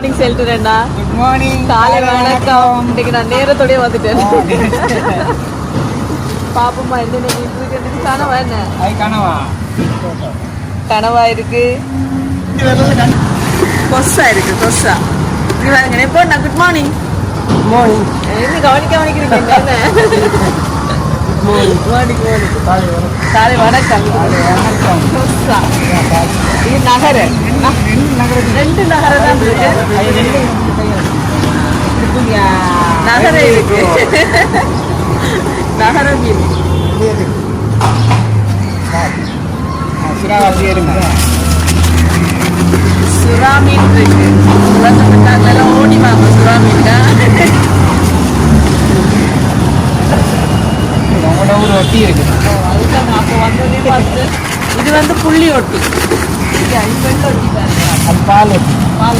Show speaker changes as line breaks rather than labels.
Morning செல்ட்டுறேன்டா.
Good morning.
காலை வணக்கம். இன்னைக்கு நான் நேரத்தோடய வந்துட்டேன். பாப்பம்மா என்ன இருக்கு கனவா என்ன?
கனவா
கனவா இருக்கு. கொசா இருக்கு கொசா. இது பாருங்க எப்போ நான் குட் மார்னிங்.
Good morning.
என்ன கவனிக்கிறீங்க என்ன? காலை வணக்கம். கொசா. இது நகர. ரெண்டு நகர தான் இருக்கு. நகர இருக்கு. நகர மீன். சுறா மீன் இருக்கு. உலகத்துக்காக ஓடி வாங்க சுறா மீன்.
ஒட்டி இருக்கு.
அப்போ வந்ததே பார்த்து இது வந்து புள்ளி ஒட்டி. இது 50 ஒட்டி பாருங்க.
அது பால் ஒட்டி.
பால்